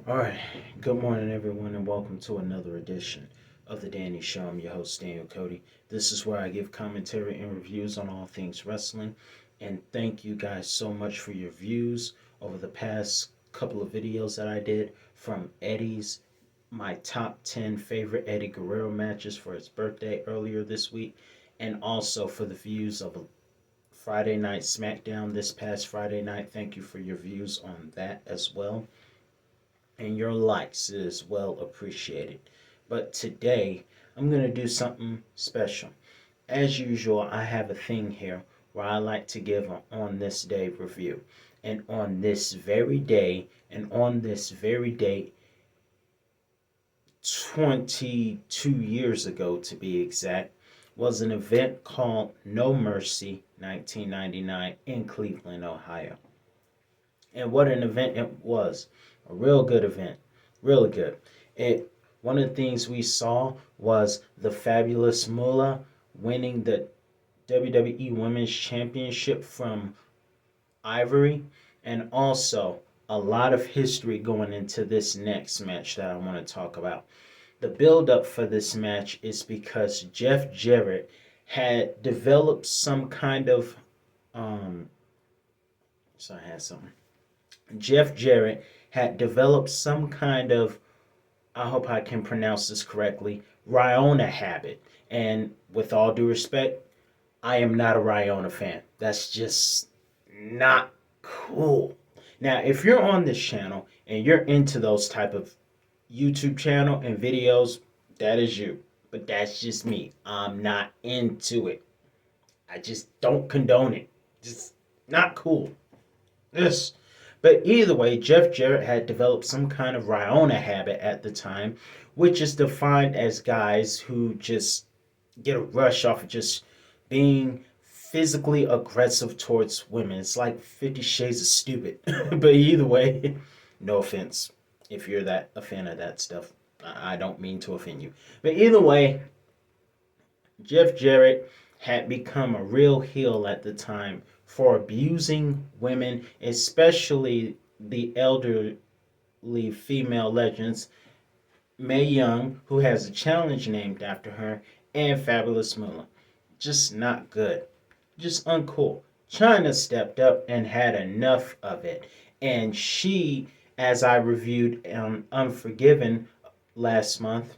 All right, good morning, everyone, and welcome to another edition of The Danny Show. I'm your host, Daniel Cody. This is where I give commentary and reviews on all things wrestling. And thank you guys so much for your views over the past couple of videos that I did from Eddie's, my top 10 favorite Eddie Guerrero matches for his birthday earlier this week, and also for the views of a Friday Night SmackDown this past Friday night. Thank you for your views on that as well, and your likes is well appreciated. But today, I'm going to do something special. As usual, I have a thing here where I like to give an on this day review. And on this very day, and on this very date, 22 years ago to be exact, was an event called No Mercy 1999 in Cleveland, Ohio. And what an event it was. A real good event. Really good. It One of the things we saw was the fabulous Moolah winning the WWE Women's Championship from Ivory, and also a lot of history going into this next match that I want to talk about. The build up for this match is because Jeff Jarrett had developed some kind of so I had something. Jeff Jarrett had developed some kind of, I hope I can pronounce this correctly, Riona habit. And with all due respect, I am not a Riona fan. That's just not cool. Now, if you're on this channel and you're into those type of YouTube channel and videos, that is you. But that's just me. I'm not into it. I just don't condone it. Just not cool. Yes. But either way, Jeff Jarrett had developed some kind of Riona habit at the time, which is defined as guys who just get a rush off of just being physically aggressive towards women. It's like 50 Shades of Stupid. But either way, no offense if you're that a fan of that stuff. I don't mean to offend you. But either way, Jeff Jarrett had become a real heel at the time for abusing women, especially the elderly female legends, Mae Young, who has a challenge named after her, and Fabulous Moolah. Just not good. Just uncool. China stepped up and had enough of it. And she, as I reviewed Unforgiven last month,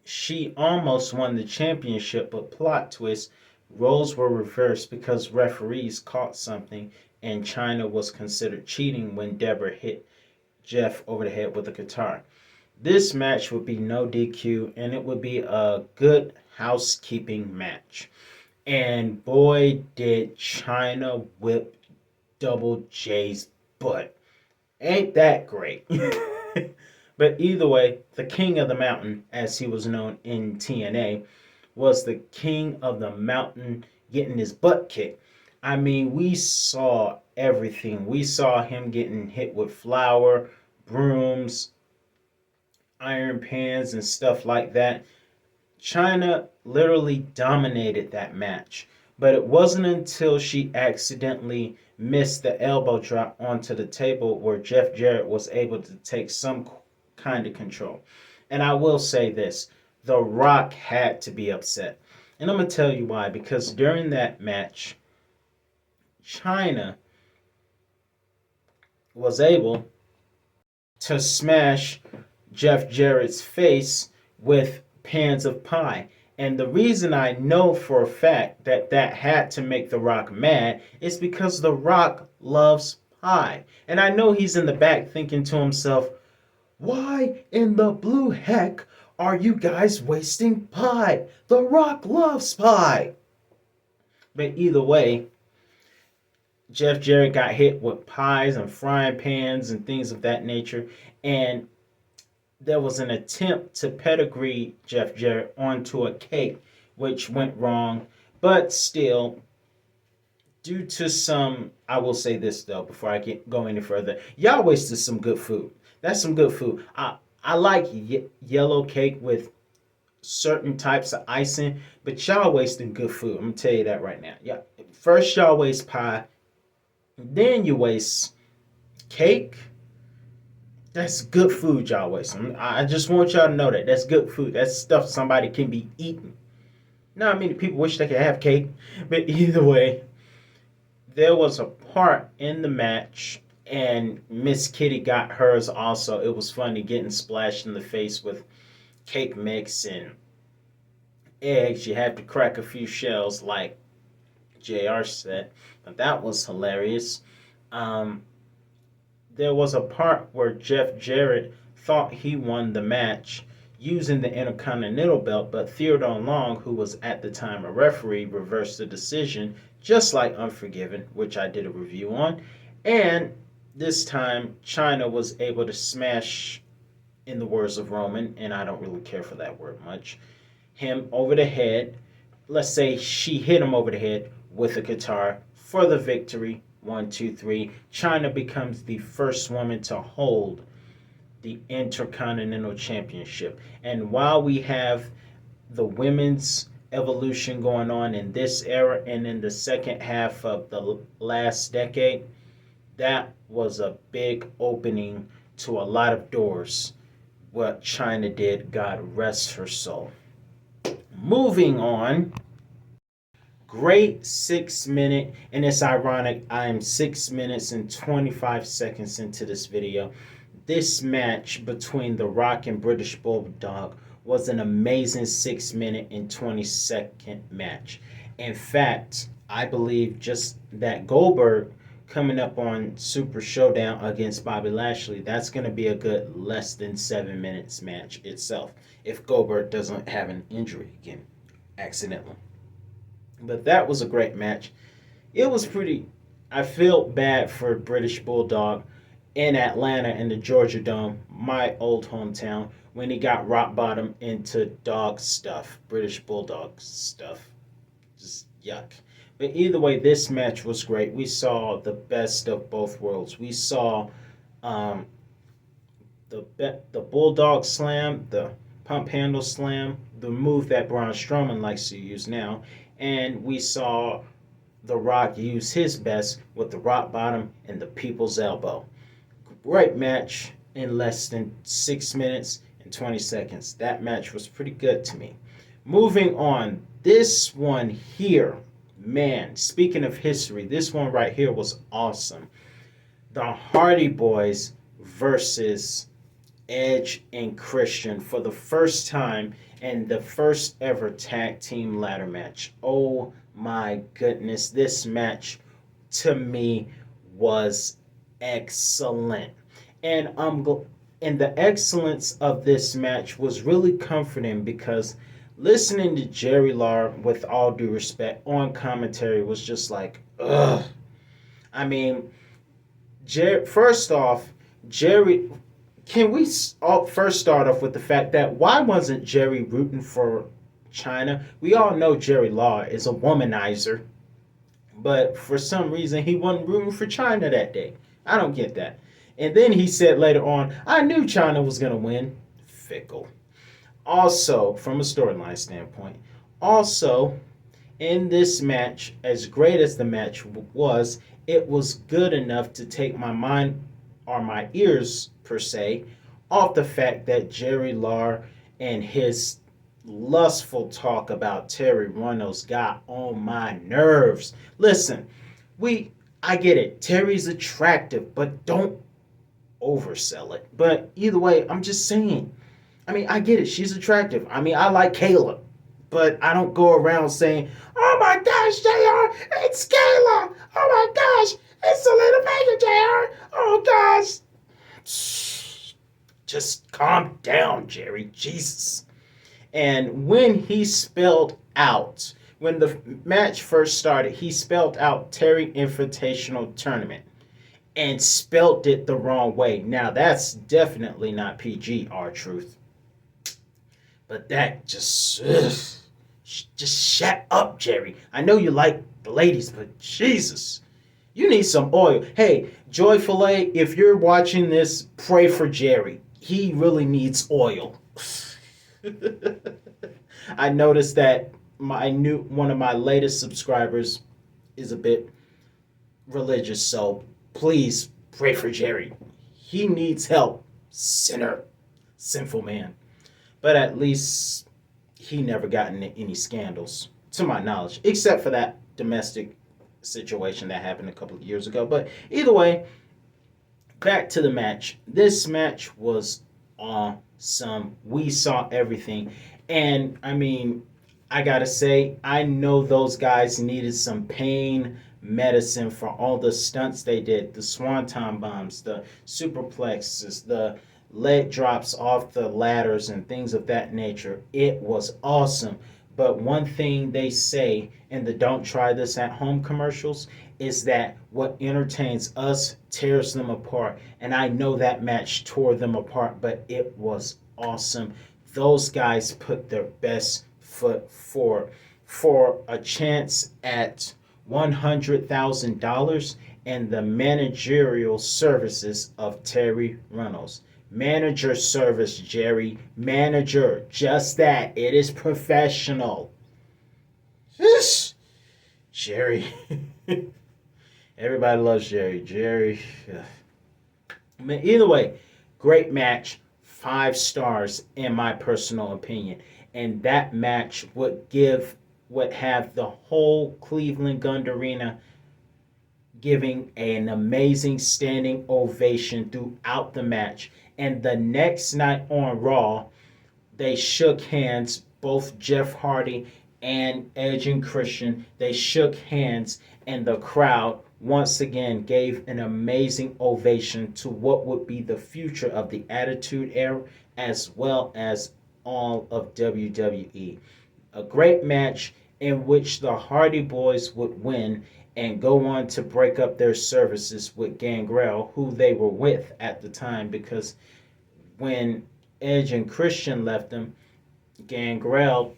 she almost won the championship, but plot twist, roles were reversed because referees caught something and China was considered cheating when Deborah hit Jeff over the head with a guitar. This match would be no DQ and it would be a good housekeeping match. And boy, did China whip Double J's butt. Ain't that great? But either way, the King of the Mountain, as he was known in TNA, was the King of the Mountain getting his butt kicked. I mean, we saw everything. We saw him getting hit with flour, brooms, iron pans, and stuff like that. China literally dominated that match. But it wasn't until she accidentally missed the elbow drop onto the table where Jeff Jarrett was able to take some kind of control. And I will say this, The Rock had to be upset. And I'm going to tell you why. Because during that match, China was able to smash Jeff Jarrett's face with pans of pie. And the reason I know for a fact that that had to make The Rock mad is because The Rock loves pie. And I know he's in the back thinking to himself, why in the blue heck are you guys wasting pie? The Rock loves pie. But either way, Jeff Jarrett got hit with pies and frying pans and things of that nature. And there was an attempt to pedigree Jeff Jarrett onto a cake, which went wrong. But still, due to some, I will say this though before I go any further, y'all wasted some good food. That's some good food. I like yellow cake with certain types of icing, but y'all wasting good food. I'm gonna tell you that right now. Yeah, first y'all waste pie, then you waste cake, That's good food, y'all. I just want y'all to know that that's good food. That's stuff somebody can be eating. Now, I mean, people wish they could have cake, but either way, there was a part in the match, and Miss Kitty got hers also. It was funny getting splashed in the face with cake mix and eggs. You had to crack a few shells, like JR said, but that was hilarious. Um, there was a part where Jeff Jarrett thought he won the match using the Intercontinental Belt, but Theodore Long, who was at the time a referee, reversed the decision, just like Unforgiven, which I did a review on. And this time, China was able to smash, in the words of Roman, and I don't really care for that word much, him over the head. Let's say she hit him over the head with a guitar for the victory. 1, 2, 3. China becomes the first woman to hold the Intercontinental Championship. And while we have the women's evolution going on in this era and in the second half of the last decade, that was a big opening to a lot of doors. What China did, God rest her soul. Moving on, great 6 minute, and it's ironic, I am 6 minutes and 25 seconds into this video. This match between The Rock and British Bulldog was an amazing 6 minute and 20-second match. In fact, I believe just that Goldberg coming up on Super Showdown against Bobby Lashley, that's going to be a good less than 7 minutes match itself if Goldberg doesn't have an injury again accidentally. But that was a great match. It was pretty. I felt bad for British Bulldog in Atlanta in the Georgia Dome, my old hometown, when he got rock bottom into dog stuff, British Bulldog stuff. Just yuck. But either way, this match was great. We saw the best of both worlds. We saw um, the Bulldog Slam, the Pump Handle Slam, the move that Braun Strowman likes to use now, and we saw The Rock use his best with the Rock Bottom and the People's Elbow. Great match in less than 6 minutes and 20 seconds. That match was pretty good to me. Moving on, this one here, man, speaking of history, this one right here was awesome. The Hardy Boys versus Edge and Christian for the first time and the first ever tag team ladder match. Oh my goodness, this match to me was excellent. And and the excellence of this match was really comforting because listening to Jerry Lawler, with all due respect, on commentary was just like, ugh. I mean, first off, Jerry, can we first start off with the fact that why wasn't Jerry rooting for China? We all know Jerry Law is a womanizer, but for some reason he wasn't rooting for China that day. I don't get that. And then he said later on, I knew China was going to win. Fickle. Also, from a storyline standpoint, also in this match, as great as the match was, it was good enough to take my mind or my ears per se off the fact that Jerry Lawler and his lustful talk about Terry Runnels got on my nerves. Listen, I get it. Terry's attractive, but don't oversell it. But either way, I'm just saying. I mean, I get it. She's attractive. I mean, I like Kayla, but I don't go around saying, "Oh my gosh, JR, it's Kayla. Oh my gosh, it's Selena Vega, JR. Oh gosh." Just calm down, Jerry. Jesus. And when he spelled out, when the match first started, he spelled out Terry Invitational Tournament and spelt it the wrong way. Now, that's definitely not PG, R-Truth. But that just shut up, Jerry. I know you like the ladies, but Jesus, you need some oil. Hey, Joy Filet, if you're watching this, pray for Jerry. He really needs oil. I noticed that one of my latest subscribers is a bit religious, so please pray for Jerry. He needs help. Sinner, sinful man. But at least he never got into any scandals, to my knowledge, except for that domestic situation that happened a couple of years ago. But either way, back to the match. This match was awesome. We saw everything. And I mean, I gotta say, I know those guys needed some pain medicine for all the stunts they did, the swanton bombs, the superplexes, the leg drops off the ladders, and things of that nature. It was awesome. But one thing they say in the "Don't Try This at Home" commercials is that what entertains us tears them apart. And I know that match tore them apart, but it was awesome. Those guys put their best foot forward for a chance at $100,000 and the managerial services of Terry Reynolds. Manager service, Jerry. Manager. Just that. It is professional. Jerry. Everybody loves Jerry. Jerry. I mean, either way, great match. 5 stars in my personal opinion. And that match would have the whole Cleveland Gund Arena giving an amazing standing ovation throughout the match. And the next night on Raw, they shook hands, both Jeff Hardy and Edge and Christian. They shook hands, and the crowd once again gave an amazing ovation to what would be the future of the Attitude Era as well as all of WWE. A great match in which the Hardy Boys would win and go on to break up their services with Gangrel, who they were with at the time, because when Edge and Christian left them, Gangrel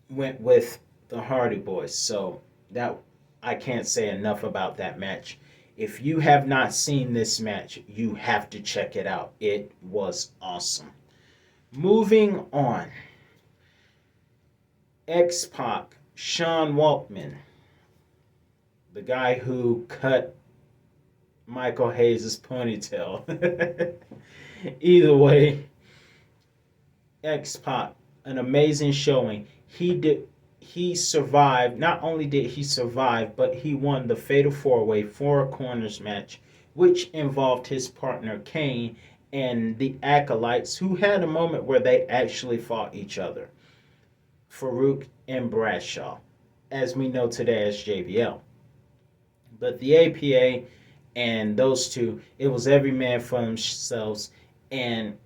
went with the Hardy Boys. So that I can't say enough about that match. If you have not seen this match, you have to check it out. It was awesome. Moving on. X-Pac, Sean Waltman, the guy who cut Michael Hayes' ponytail. Either way, X-Pac, an amazing showing. He survived. Not only did he survive, but he won the Fatal 4-Way Four Corners match, which involved his partner Kane and the Acolytes, who had a moment where they actually fought each other. Farouk and Bradshaw, as we know today as JBL. But the APA and those two, it was every man for themselves, and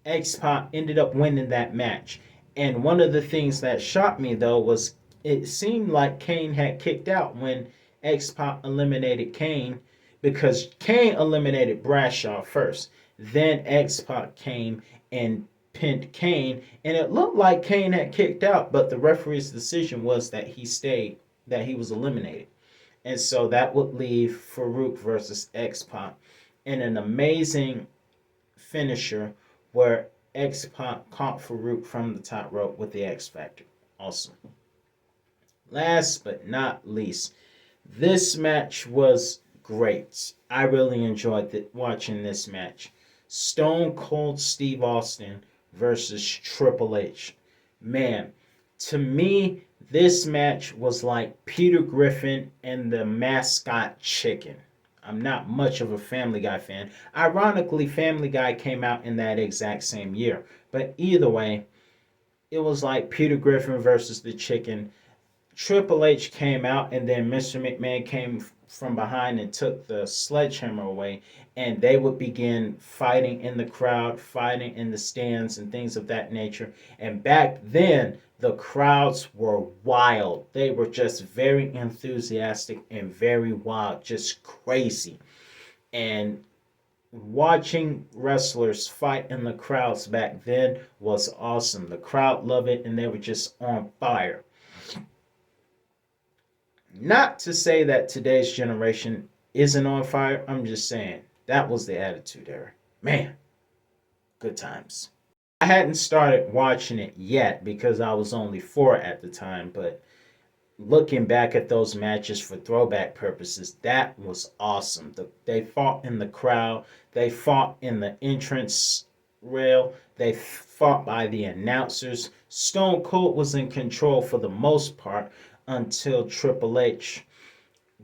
X-Pac ended up winning that match. And one of the things that shocked me though was it seemed like Kane had kicked out when X-Pac eliminated Kane, because Kane eliminated Bradshaw first. Then X-Pac came and pinned Kane, and it looked like Kane had kicked out, but the referee's decision was that he stayed, that he was eliminated. And so that would leave Farouk versus X-Pac in an amazing finisher where X-Pac caught Farouk from the top rope with the X Factor. Awesome. Last but not least, this match was great. I really enjoyed watching this match. Stone Cold Steve Austin versus Triple H. Man, to me, this match was like Peter Griffin and the mascot chicken. I'm not much of a Family Guy fan. Ironically, Family Guy came out in that exact same year. But either way, it was like Peter Griffin versus the chicken. Triple H came out, and then Mr. McMahon came from behind and took the sledgehammer away, and they would begin fighting in the crowd, fighting in the stands, and things of that nature. And back then, the crowds were wild. They were just very enthusiastic and very wild, just crazy. And watching wrestlers fight in the crowds back then was awesome. The crowd loved it, and they were just on fire. Not to say that today's generation isn't on fire. I'm just saying that was the Attitude Era. Man, good times. I hadn't started watching it yet because I was only 4 at the time, but looking back at those matches for throwback purposes, that was awesome. They fought in the crowd, they fought in the entrance rail, they fought by the announcers. Stone Cold was in control for the most part until Triple H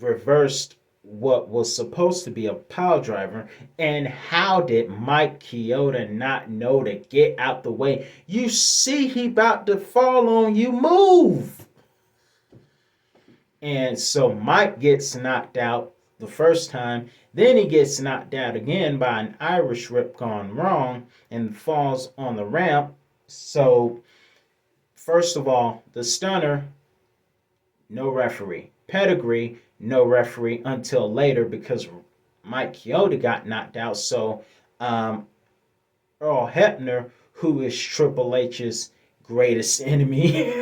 reversed what was supposed to be a pile driver. And how did Mike Chioda not know to get out the way? You see he about to fall on you, move. And so Mike gets knocked out the first time. Then he gets knocked out again by an Irish whip gone wrong and falls on the ramp. So, first of all, the stunner, no referee. Pedigree, no referee until later because Mike Chioda got knocked out. So, Earl Hebner, who is Triple H's greatest enemy,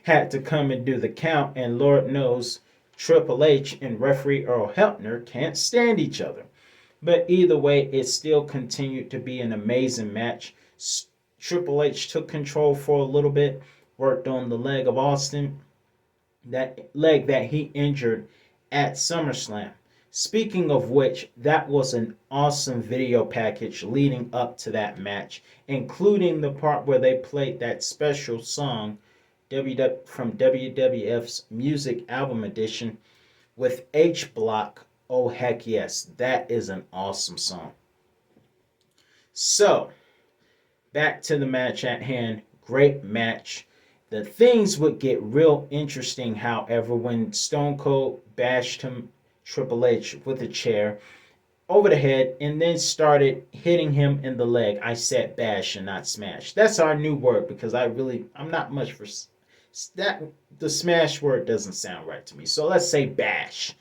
had to come and do the count. And Lord knows Triple H and referee Earl Hebner can't stand each other. But either way, it still continued to be an amazing match. Triple H took control for a little bit, worked on the leg of Austin, that leg that he injured at SummerSlam. Speaking of which, that was an awesome video package leading up to that match, including the part where they played that special song from WWF's Music Album Edition with H Block. Oh, heck yes, that is an awesome song. So, back to the match at hand. Great match. The things would get real interesting, however, when Stone Cold bashed him, Triple H, with a chair over the head and then started hitting him in the leg. I said bash and not smash. That's our new word because I'm not much for that. The smash word doesn't sound right to me. So let's say bash.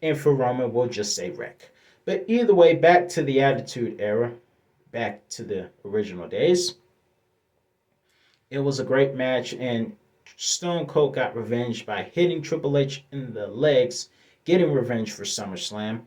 And for Roman, we'll just say wreck. But either way, back to the Attitude Era, back to the original days. It was a great match, and Stone Cold got revenge by hitting Triple H in the legs, getting revenge for SummerSlam.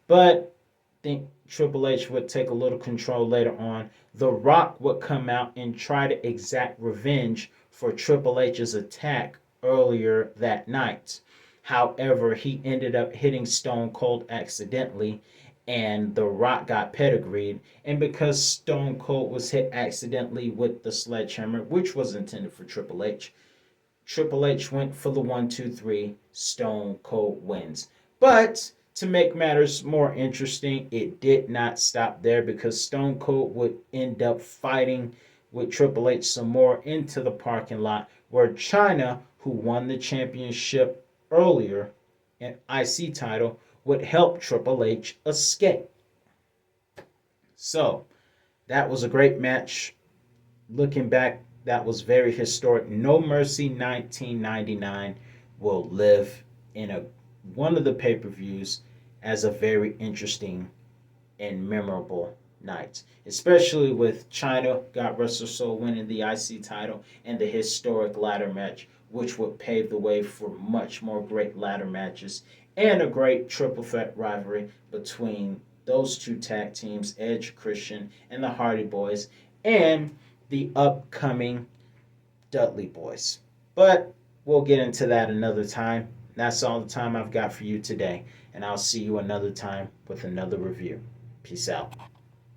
But I think Triple H would take a little control later on. The Rock would come out and try to exact revenge for Triple H's attack earlier that night. However, he ended up hitting Stone Cold accidentally, and The Rock got pedigreed. And because Stone Cold was hit accidentally with the sledgehammer, which was intended for Triple H went for the 1, 2, 3. Stone Cold wins. But to make matters more interesting, it did not stop there because Stone Cold would end up fighting with Triple H some more into the parking lot where Chyna, who won the championship earlier, an IC title, would help Triple H escape. So, that was a great match. Looking back, that was very historic. No Mercy 1999 will live in one of the pay-per-views as a very interesting and memorable night, especially with Chyna, God rest her soul, winning the IC title and the historic ladder match, which would pave the way for much more great ladder matches and a great triple threat rivalry between those two tag teams, Edge, Christian, and the Hardy Boys, and the upcoming Dudley Boys. But we'll get into that another time. That's all the time I've got for you today, and I'll see you another time with another review. Peace out.